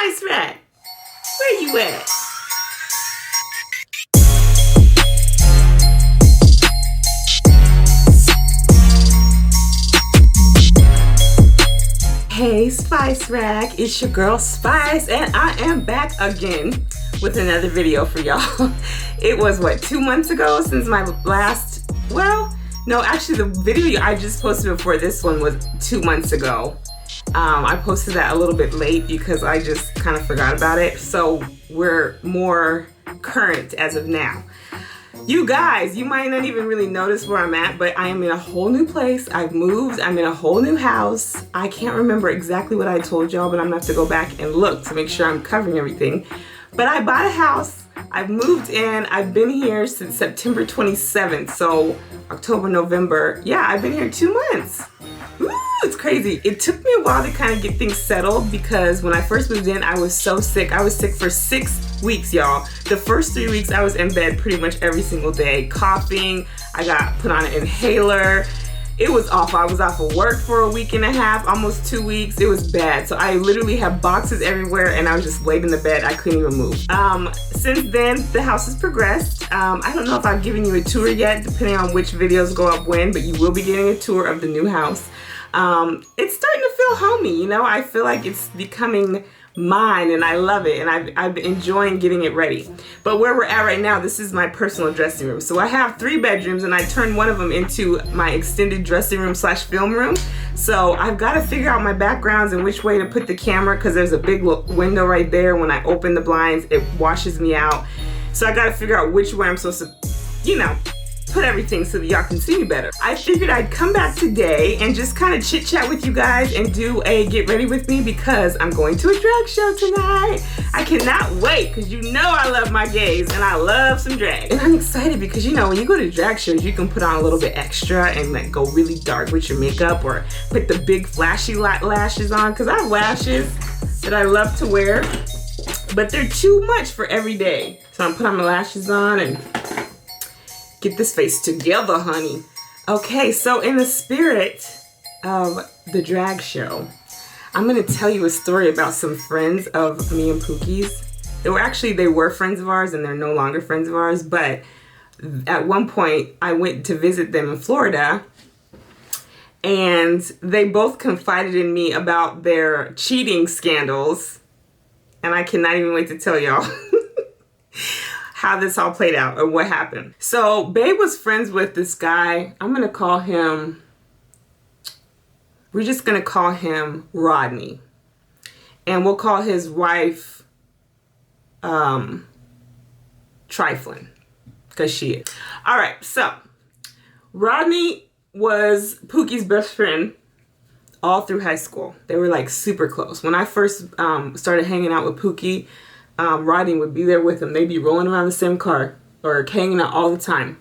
Spice Rack, where you at? Hey Spice Rack, it's your girl Spice, and I am back again with another video for y'all. It was what, 2 months ago since my last, well, no, actually the video I just posted before this one was 2 months ago. I posted that a little bit late because I just kind of forgot about it. So we're more current as of now. You guys, you might not even really notice where I'm at, but I am in a whole new place. I've moved, I'm in a whole new house. I can't remember exactly what I told y'all, but I'm gonna have to go back and look to make sure I'm covering everything. But I bought a house, I've moved in, I've been here since September 27th. So October, November, yeah, I've been here 2 months. Woo, it's crazy. It took me a while to kind of get things settled because when I first moved in, I was so sick. I was sick for 6 weeks, y'all. The first 3 weeks, I was in bed pretty much every single day, coughing. I got put on an inhaler. It was awful. I was off of work for a week and a half, almost 2 weeks. It was bad. So I literally have boxes everywhere and I was just laid in the bed. I couldn't even move. Since then, the house has progressed. I don't know if I've given you a tour yet, depending on which videos go up when, but you will be getting a tour of the new house. It's starting to feel homey, you know? I feel like it's becoming mine and I love it, and I've been enjoying getting it ready. But where we're at right now, this is my personal dressing room. So I have 3 bedrooms and I turned one of them into my extended dressing room slash film room. So I've got to figure out my backgrounds and which way to put the camera because there's a big window right there. When I open the blinds, it washes me out. So I got to figure out which way I'm supposed to, you know, put everything so that y'all can see me better. I figured I'd come back today and just kind of chit chat with you guys and do a get ready with me because I'm going to a drag show tonight. I cannot wait because you know I love my gays and I love some drag. And I'm excited because you know when you go to drag shows you can put on a little bit extra and like go really dark with your makeup or put the big flashy lashes on because I have lashes that I love to wear but they're too much for every day. So I'm putting my lashes on and get this face together, honey. Okay, so in the spirit of the drag show, I'm gonna tell you a story about some friends of me and Pookie's. They were friends of ours and they're no longer friends of ours, but at one point I went to visit them in Florida and they both confided in me about their cheating scandals. And I cannot even wait to tell y'all how this all played out or what happened. So Babe was friends with this guy. I'm gonna call him, we're just gonna call him Rodney. And we'll call his wife Trifling, because she is. All right, so Rodney was Pookie's best friend all through high school. They were like super close. When I first started hanging out with Pookie, Rodney would be there with him. They'd be rolling around the same car or hanging out all the time.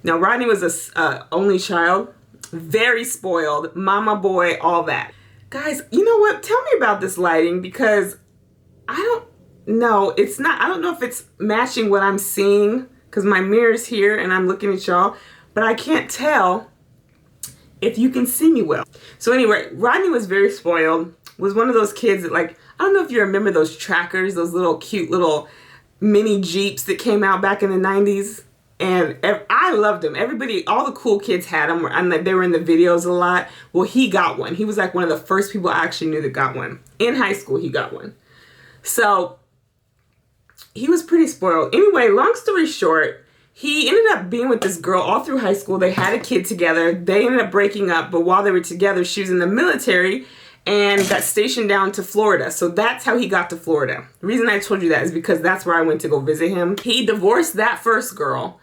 Now, Rodney was a only child, very spoiled, mama boy, all that. Guys, you know what? Tell me about this lighting because I don't know. It's not, I don't know if it's matching what I'm seeing because my mirror's here and I'm looking at y'all, but I can't tell if you can see me well. So anyway, Rodney was very spoiled, was one of those kids that like, I don't know if you remember those trackers, those little cute little mini Jeeps that came out back in the 90s. And I loved them. Everybody, all the cool kids had them. And they were in the videos a lot. Well, he got one. He was like one of the first people I actually knew that got one. In high school, he got one. So he was pretty spoiled. Anyway, long story short, he ended up being with this girl all through high school. They had a kid together. They ended up breaking up. But while they were together, she was in the military and got stationed down to Florida. So that's how he got to Florida. The reason I told you that is because that's where I went to go visit him. He divorced that first girl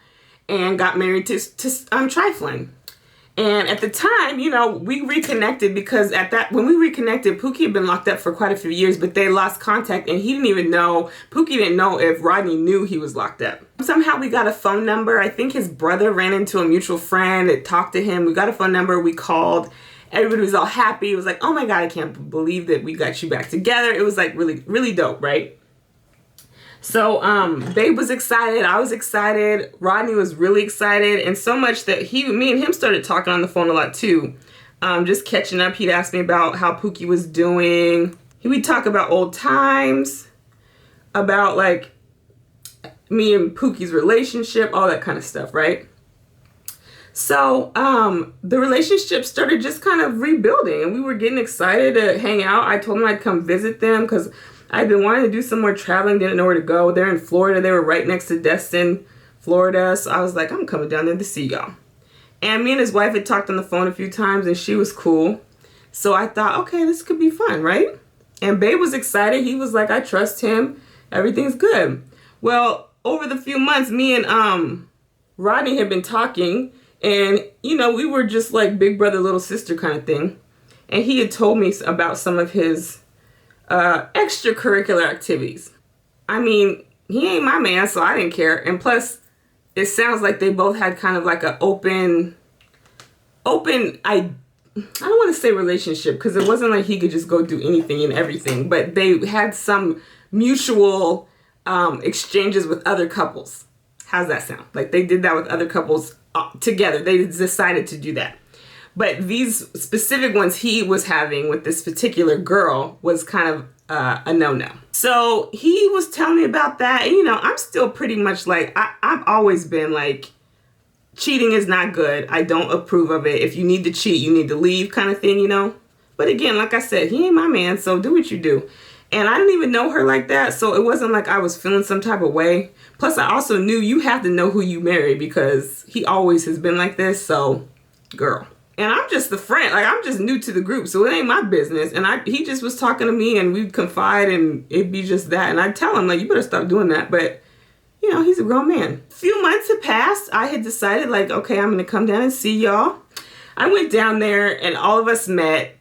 and got married to Trifling. And at the time, you know, we reconnected because when we reconnected, Pookie had been locked up for quite a few years, but they lost contact and he didn't even know, Pookie didn't know if Rodney knew he was locked up. Somehow we got a phone number. I think his brother ran into a mutual friend that talked to him. We got a phone number, we called. Everybody was all happy. It was like, oh my God, I can't believe that we got you back together. It was like really, really dope, right? So Babe was excited. I was excited. Rodney was really excited. And so much that me and him started talking on the phone a lot too. Just catching up. He'd ask me about how Pookie was doing. we'd talk about old times, about like me and Pookie's relationship, all that kind of stuff, right? So the relationship started just kind of rebuilding, and we were getting excited to hang out. I told him I'd come visit them because I'd been wanting to do some more traveling, didn't know where to go. They're in Florida. They were right next to Destin, Florida. So I was like, I'm coming down there to see y'all. And me and his wife had talked on the phone a few times, and she was cool. So I thought, okay, this could be fun, right? And Babe was excited. He was like, I trust him. Everything's good. Well, over the few months, me and Rodney had been talking, and, you know, we were just like big brother, little sister kind of thing. And he had told me about some of his extracurricular activities. I mean, he ain't my man, so I didn't care. And plus, it sounds like they both had kind of like an open, I don't want to say relationship, because it wasn't like he could just go do anything and everything, but they had some mutual exchanges with other couples. How's that sound? Like they did that with other couples together. They decided to do that. But these specific ones he was having with this particular girl was kind of a no-no. So he was telling me about that. And, you know, I'm still pretty much like, I've always been like, cheating is not good. I don't approve of it. If you need to cheat, you need to leave kind of thing, you know. But again, like I said, he ain't my man, so do what you do. And I didn't even know her like that, so it wasn't like I was feeling some type of way. Plus, I also knew you have to know who you marry because he always has been like this, so girl. And I'm just the friend. Like, I'm just new to the group, so it ain't my business. And he just was talking to me, and we'd confide, and it'd be just that. And I'd tell him, like, you better stop doing that. But, you know, he's a grown man. A few months had passed. I had decided, like, okay, I'm going to come down and see y'all. I went down there, and all of us met.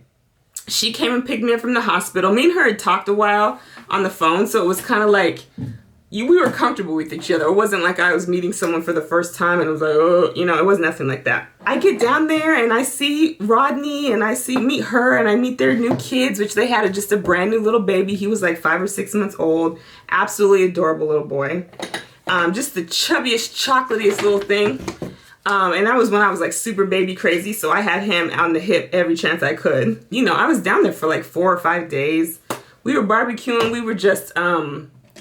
She came and picked me up from the hospital. Me and her had talked a while on the phone, so it was kind of like we were comfortable with each other. It wasn't like I was meeting someone for the first time and it was like, oh, you know, it was nothing like that. I get down there and I see Rodney and I meet her and I meet their new kids, which they had just a brand new little baby. He was like 5 or 6 months old. Absolutely adorable little boy. Just the chubbiest, chocolatiest little thing. And that was when I was like super baby crazy. So I had him on the hip every chance I could. You know, I was down there for like 4 or 5 days. We were barbecuing. We were just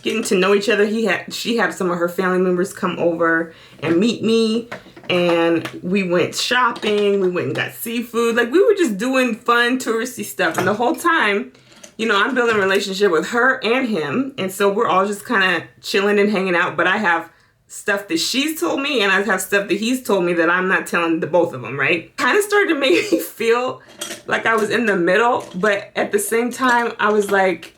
getting to know each other. She had some of her family members come over and meet me. And we went shopping. We went and got seafood. Like we were just doing fun touristy stuff. And the whole time, you know, I'm building a relationship with her and him. And so we're all just kind of chilling and hanging out. But I have stuff that she's told me and I have stuff that he's told me that I'm not telling the both of them, right? Kind of started to make me feel like I was in the middle, but at the same time I was like,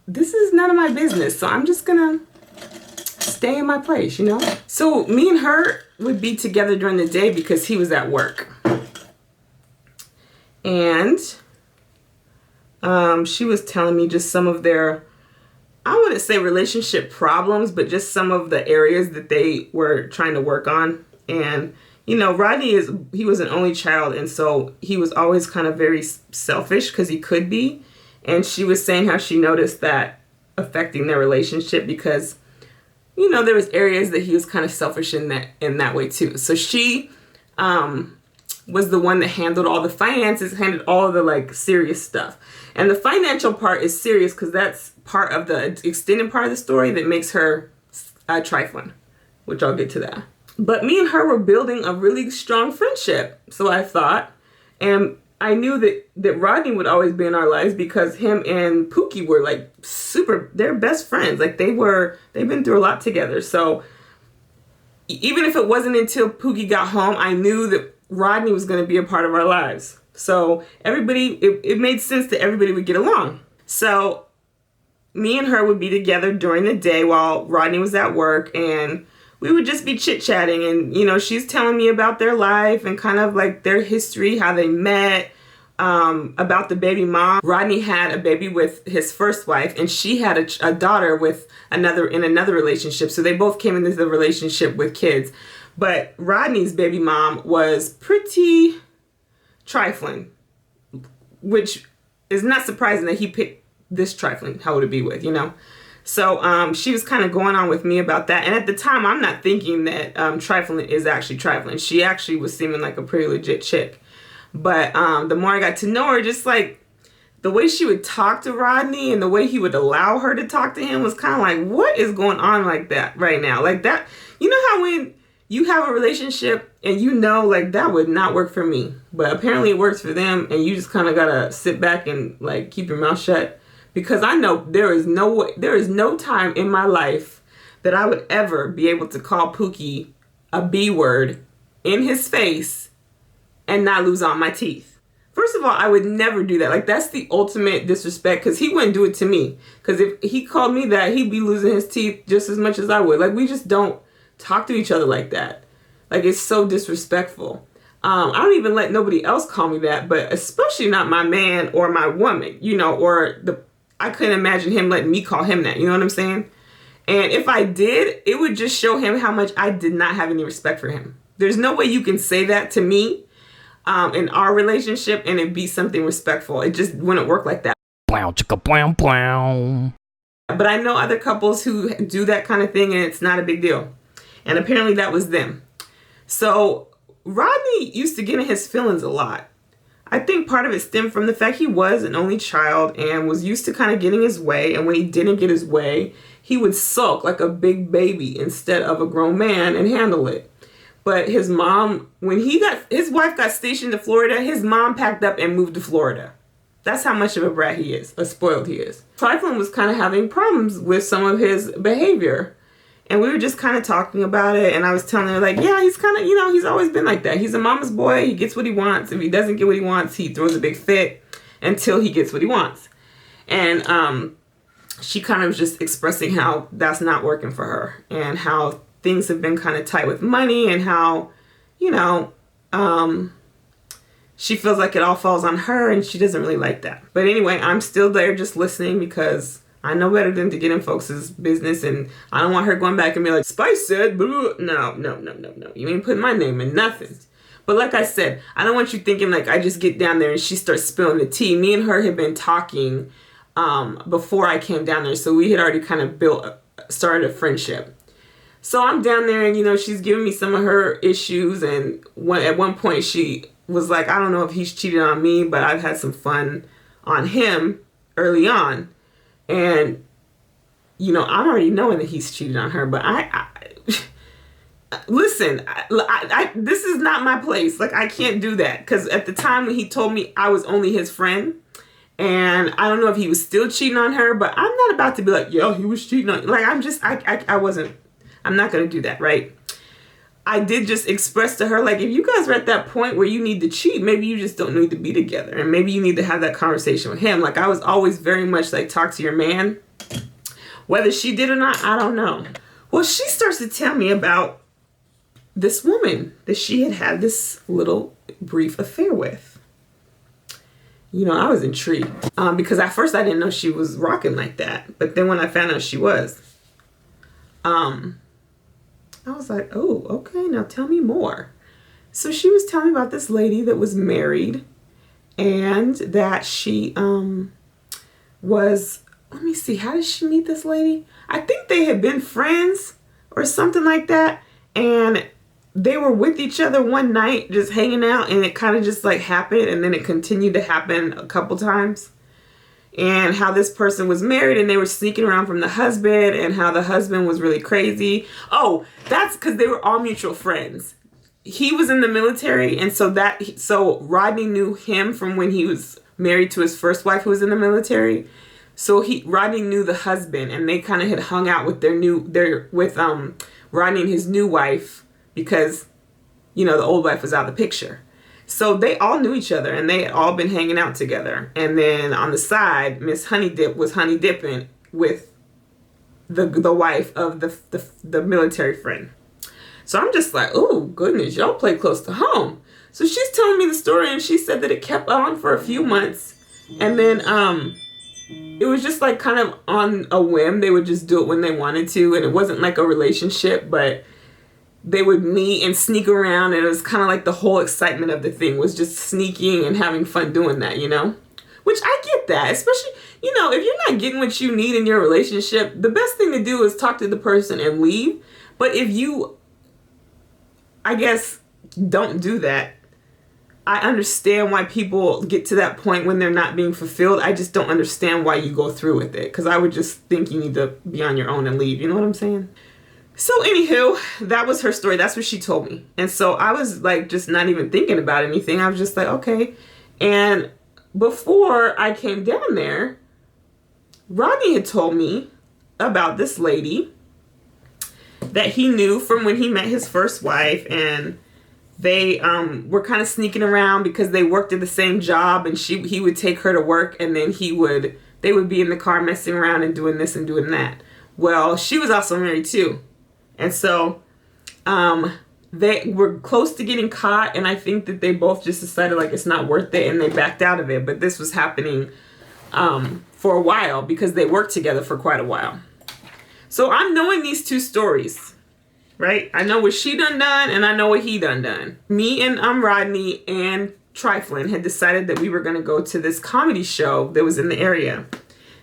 this is none of my business, so I'm just gonna stay in my place, you know? So me and her would be together during the day because he was at work. And she was telling me just some of their, I wouldn't say relationship problems, but just some of the areas that they were trying to work on. And, you know, Rodney he was an only child. And so he was always kind of very selfish because he could be. And she was saying how she noticed that affecting their relationship because, you know, there was areas that he was kind of selfish in that way too. So she was the one that handled all the finances, handled all the like serious stuff. And the financial part is serious because that's part of the extended part of the story that makes her trifling, which I'll get to that. But me and her were building a really strong friendship, so I thought. And I knew that Rodney would always be in our lives because him and Pookie were like they're best friends. Like they've been through a lot together. So even if it wasn't until Pookie got home, I knew that Rodney was going to be a part of our lives. So it made sense that everybody would get along. So me and her would be together during the day while Rodney was at work, and we would just be chit-chatting. And, you know, she's telling me about their life and kind of like their history, how they met, about the baby mom. Rodney had a baby with his first wife, and she had a daughter with in another relationship. So they both came into the relationship with kids. But Rodney's baby mom was pretty trifling, which is not surprising that he picked this trifling hoe to be with, you know. So she was kind of going on with me about that. And at the time, I'm not thinking that trifling is actually trifling. She actually was seeming like a pretty legit chick. But the more I got to know her, just like the way she would talk to Rodney and the way he would allow her to talk to him was kind of like, what is going on like that right now? Like that, you know how when you have a relationship and you know, like, that would not work for me, but apparently it works for them, and you just kind of gotta sit back and like keep your mouth shut, because I know there is no time in my life that I would ever be able to call Pookie a B word in his face and not lose all my teeth. First of all, I would never do that. Like, that's the ultimate disrespect, because he wouldn't do it to me. Because if he called me that, he'd be losing his teeth just as much as I would. Like, we just don't talk to each other like that. Like, it's so disrespectful. I don't even let nobody else call me that, but especially not my man or my woman, you know, I couldn't imagine him letting me call him that, you know what I'm saying? And if I did, it would just show him how much I did not have any respect for him. There's no way you can say that to me in our relationship and it be something respectful. It just wouldn't work like that. Blow, chicka, blow, blow. But I know other couples who do that kind of thing and it's not a big deal. And apparently that was them. So Rodney used to get in his feelings a lot. I think part of it stemmed from the fact he was an only child and was used to kind of getting his way. And when he didn't get his way, he would sulk like a big baby instead of a grown man and handle it. But his mom, when his wife got stationed to Florida, his mom packed up and moved to Florida. That's how much of a brat he is, spoiled he is. Triflin was kind of having problems with some of his behavior. And we were just kind of talking about it. And I was telling her, like, yeah, he's kind of, you know, he's always been like that. He's a mama's boy. He gets what he wants. If he doesn't get what he wants, he throws a big fit until he gets what he wants. And she kind of was just expressing how that's not working for her. And how things have been kind of tight with money. And how, you know, she feels like it all falls on her. And she doesn't really like that. But anyway, I'm still there just listening because I know better than to get in folks' business, and I don't want her going back and be like, Spice said, blah. No. You ain't putting my name in nothing. But like I said, I don't want you thinking like I just get down there and she starts spilling the tea. Me and her had been talking before I came down there, so we had already kind of started a friendship. So I'm down there and, you know, she's giving me some of her issues, and at one point she was like, I don't know if he's cheated on me, but I've had some fun on him early on. And, you know, I'm already knowing that he's cheated on her, but listen, this is not my place. Like, I can't do that. Because at the time when he told me I was only his friend, and I don't know if he was still cheating on her, but I'm not about to be like, yo, he was cheating on you. Like, I'm not going to do that, right? I did just express to her, like, if you guys are at that point where you need to cheat, maybe you just don't need to be together. And maybe you need to have that conversation with him. Like, I was always very much like, talk to your man. Whether she did or not, I don't know. Well, she starts to tell me about this woman that she had this little brief affair with. You know, I was intrigued. Because at first I didn't know she was rocking like that. But then when I found out she was, I was like, oh, okay, now tell me more. So she was telling me about this lady that was married and that she was, let me see, how did she meet this lady? I think they had been friends or something like that. And they were with each other one night just hanging out, and it kind of just like happened, and then it continued to happen a couple times. And how this person was married and they were sneaking around from the husband, and how the husband was really crazy. Oh, that's because they were all mutual friends. He was in the military, and so Rodney knew him from when he was married to his first wife who was in the military. So Rodney knew the husband, and they kind of had hung out with Rodney and his new wife because, you know, the old wife was out of the picture. So they all knew each other, and they had all been hanging out together. And then on the side, Miss Honeydip was honey dipping with the wife of the military friend. So I'm just like, oh, goodness, y'all play close to home. So she's telling me the story, and she said that it kept on for a few months. And then it was just like kind of on a whim. They would just do it when they wanted to. And it wasn't like a relationship, but they would meet and sneak around, and it was kind of like the whole excitement of the thing was just sneaking and having fun doing that, you know? Which I get that, especially, you know, if you're not getting what you need in your relationship, the best thing to do is talk to the person and leave. But if you, I guess, don't do that, I understand why people get to that point when they're not being fulfilled. I just don't understand why you go through with it. Because I would just think you need to be on your own and leave. You know what I'm saying? So anywho, that was her story. That's what she told me. And so I was like just not even thinking about anything. I was just like, okay. And before I came down there, Rodney had told me about this lady that he knew from when he met his first wife, and they were kind of sneaking around because they worked at the same job, and he would take her to work, and then they would be in the car messing around and doing this and doing that. Well, she was also married too. And so they were close to getting caught, and I think that they both just decided like it's not worth it, and they backed out of it. But this was happening for a while because they worked together for quite a while. So I'm knowing these two stories, right? I know what she done and I know what he done. Me and Rodney and Triflin had decided that we were going to go to this comedy show that was in the area.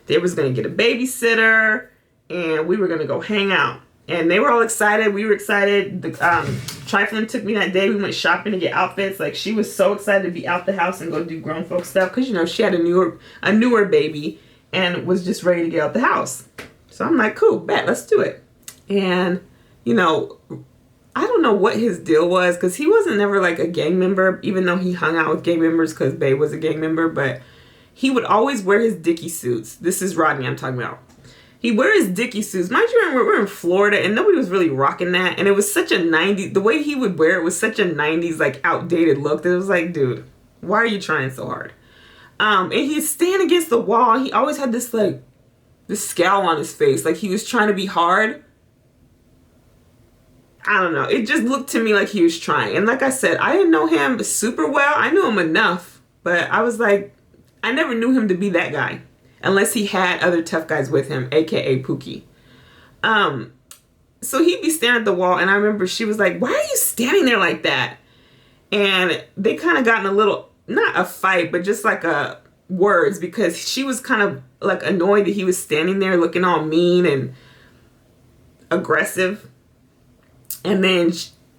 They was going to get a babysitter, and we were going to go hang out. And they were all excited. We were excited. Triflin took me that day. We went shopping to get outfits. Like, she was so excited to be out the house and go do grown folk stuff because, you know, she had a newer baby and was just ready to get out the house. So I'm like, cool, bet, let's do it. And, you know, I don't know what his deal was because he wasn't never like a gang member, even though he hung out with gang members because Bae was a gang member. But he would always wear his Dickie suits. This is Rodney I'm talking about. He'd wear his Dickie suits. Mind you, we're in Florida and nobody was really rocking that. And it was such a 90s, the way he would wear it was such a 90s, like outdated look that it was like, dude, why are you trying so hard? And he'd stand against the wall. He always had this like, this scowl on his face. Like he was trying to be hard. I don't know. It just looked to me like he was trying. And like I said, I didn't know him super well. I knew him enough. But I was like, I never knew him to be that guy. Unless he had other tough guys with him, a.k.a. Pookie. So he'd be standing at the wall, and I remember she was like, why are you standing there like that? And they kind of got in a little, not a fight, but just like a words, because she was kind of like annoyed that he was standing there looking all mean and aggressive. And then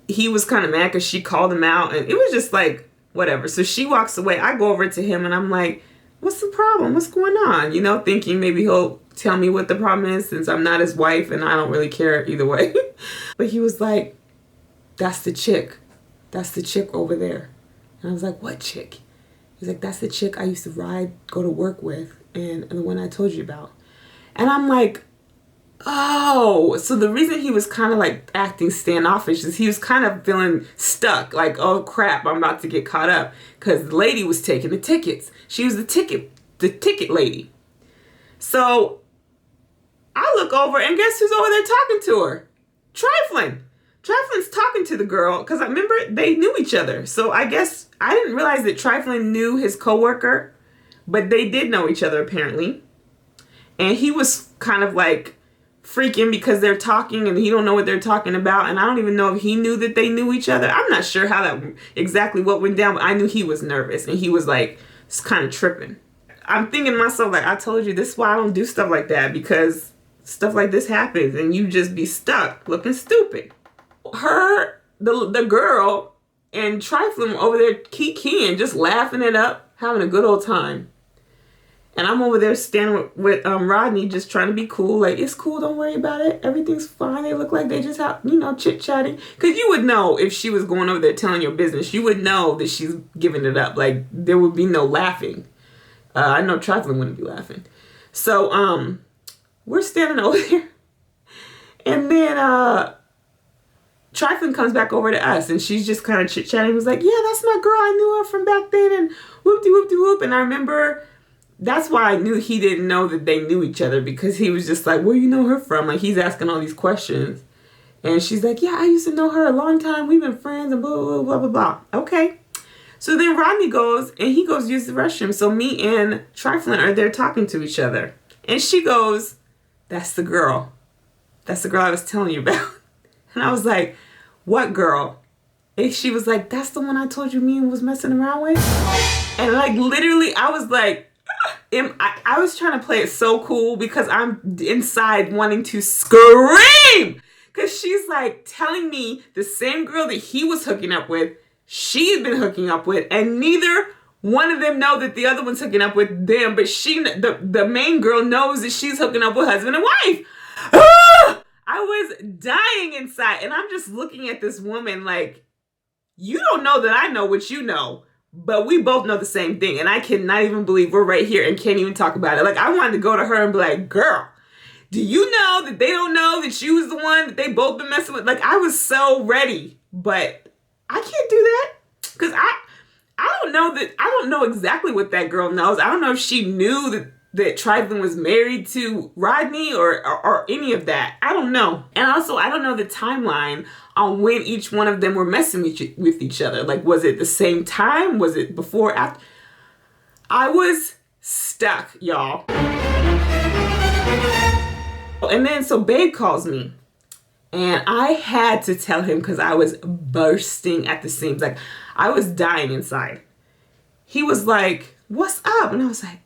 he was kind of mad because she called him out, and it was just like, whatever. So she walks away. I go over to him, and I'm like, what's the problem? What's going on? You know, thinking maybe he'll tell me what the problem is since I'm not his wife and I don't really care either way. But he was like, that's the chick. That's the chick over there. And I was like, what chick? He's like, that's the chick I used to go to work with, and the one I told you about. And I'm like, oh, so the reason he was kind of like acting standoffish is he was kind of feeling stuck. Like, oh crap, I'm about to get caught up. Because the lady was taking the tickets. She was the ticket lady. So I look over and guess who's over there talking to her? Triflin. Triflin's talking to the girl because I remember they knew each other. So I guess I didn't realize that Triflin knew his coworker, but they did know each other apparently. And he was kind of like freaking because they're talking and he don't know what they're talking about. And I don't even know if he knew that they knew each other. I'm not sure how that exactly what went down, but I knew he was nervous and he was like kind of tripping. I'm thinking to myself, like, I told you, this is why I don't do stuff like that, because stuff like this happens and you just be stuck looking stupid. The girl and Triflin over there kikiing, just laughing it up, having a good old time. And I'm over there standing with Rodney, just trying to be cool. Like, it's cool, don't worry about it. Everything's fine. They look like they just have, chit-chatting. Because you would know if she was going over there telling your business. You would know that she's giving it up. Like, there would be no laughing. I know Triflin wouldn't be laughing. So, we're standing over there. And then Triflin comes back over to us. And she's just kind of chit-chatting. He was like, yeah, that's my girl. I knew her from back then. And whoop-de-whoop-de-whoop. And I remember... That's why I knew he didn't know that they knew each other, because he was just like, where you know her from? Like, he's asking all these questions. And she's like, yeah, I used to know her a long time. We've been friends and blah, blah, blah, blah, blah. Okay. So then Rodney goes and he goes use the restroom. So me and Triflin are there talking to each other. And she goes, that's the girl. That's the girl I was telling you about. And I was like, what girl? And she was like, that's the one I told you me and was messing around with. And like literally I was like, I was trying to play it so cool because I'm inside wanting to scream because she's like telling me the same girl that he was hooking up with she's been hooking up with, and neither one of them know that the other one's hooking up with them, but the main girl knows that she's hooking up with husband and wife. Ah! I was dying inside, and I'm just looking at this woman like, you don't know that I know what you know, but we both know the same thing, and I cannot even believe we're right here and can't even talk about it. Like, I wanted to go to her and be like, girl, do you know that they don't know that you was the one that they both been messing with? Like, I was so ready, but I can't do that because I don't know exactly what that girl knows. I don't know if she knew that Triflin was married to Rodney or any of that. I don't know. And also, I don't know the timeline on when each one of them were messing with each other. Like, was it the same time? Was it before, after? I was stuck, y'all. And then, so Babe calls me. And I had to tell him because I was bursting at the seams. Like, I was dying inside. He was like, what's up? And I was like,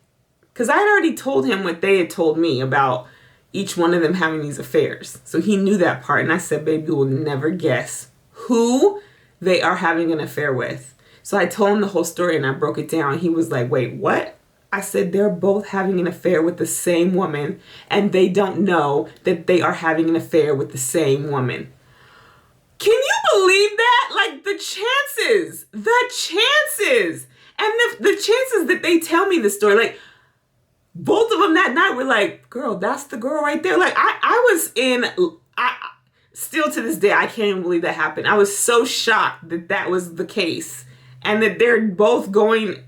because I had already told him what they had told me about each one of them having these affairs. So he knew that part. And I said, babe, you will never guess who they are having an affair with. So I told him the whole story and I broke it down. He was like, wait, what? I said, they're both having an affair with the same woman and they don't know that they are having an affair with the same woman. Can you believe that? Like, the chances. And the chances that they tell me the story, like, both of them that night were like, girl, that's the girl right there. Like, still to this day, I can't even believe that happened. I was so shocked that that was the case and that they're both going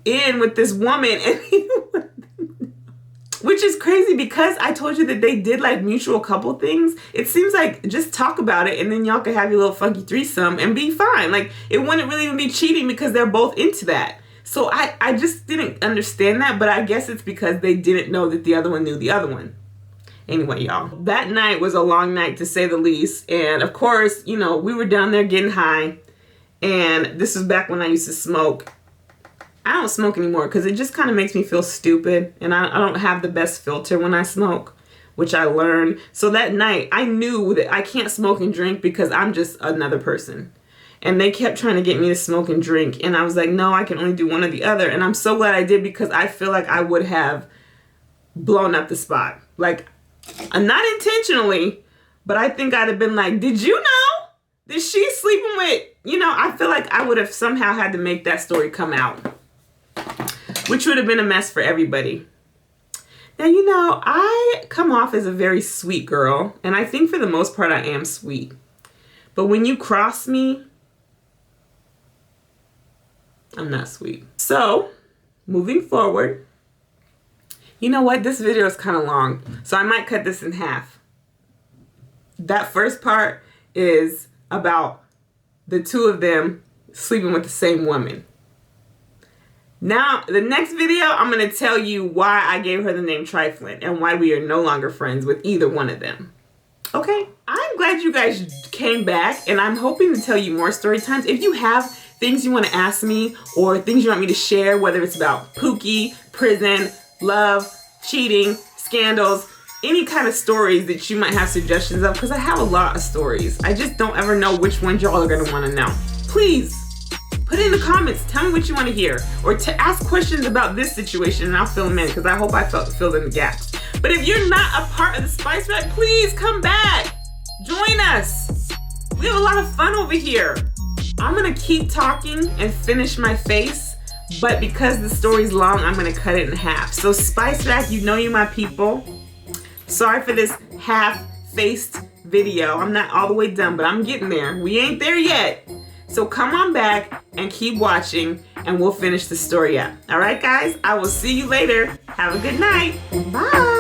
in with this woman. Which is crazy because I told you that they did like mutual couple things. It seems like just talk about it and then y'all can have your little funky threesome and be fine. Like, it wouldn't really even be cheating because they're both into that. So I just didn't understand that, but I guess it's because they didn't know that the other one knew the other one. Anyway, y'all, that night was a long night to say the least. And of course, you know, we were down there getting high. And this was back when I used to smoke. I don't smoke anymore because it just kind of makes me feel stupid. And I don't have the best filter when I smoke, which I learned. So that night, I knew that I can't smoke and drink because I'm just another person. And they kept trying to get me to smoke and drink. And I was like, no, I can only do one or the other. And I'm so glad I did because I feel like I would have blown up the spot. Like, not intentionally, but I think I'd have been like, did you know that she's sleeping with, you know, I feel like I would have somehow had to make that story come out, which would have been a mess for everybody. Now, you know, I come off as a very sweet girl, and I think for the most part I am sweet. But when you cross me, I'm not sweet. So, moving forward, you know what? This video is kind of long, so I might cut this in half. That first part is about the two of them sleeping with the same woman. Now, the next video, I'm going to tell you why I gave her the name Triflin and why we are no longer friends with either one of them. Okay? I'm glad you guys came back, and I'm hoping to tell you more story times. If you have things you want to ask me or things you want me to share, whether it's about Pookie, prison, love, cheating, scandals, any kind of stories that you might have suggestions of, because I have a lot of stories. I just don't ever know which ones y'all are going to want to know. Please put it in the comments. Tell me what you want to hear, or to ask questions about this situation and I'll fill them in because I hope I filled in the gaps. But if you're not a part of the Spice Rack, please come back. Join us. We have a lot of fun over here. I'm going to keep talking and finish my face, but because the story's long, I'm going to cut it in half. So Spice Rack, you know you my people. Sorry for this half-faced video. I'm not all the way done, but I'm getting there. We ain't there yet. So come on back and keep watching and we'll finish the story up. All right, guys? I will see you later. Have a good night. Bye.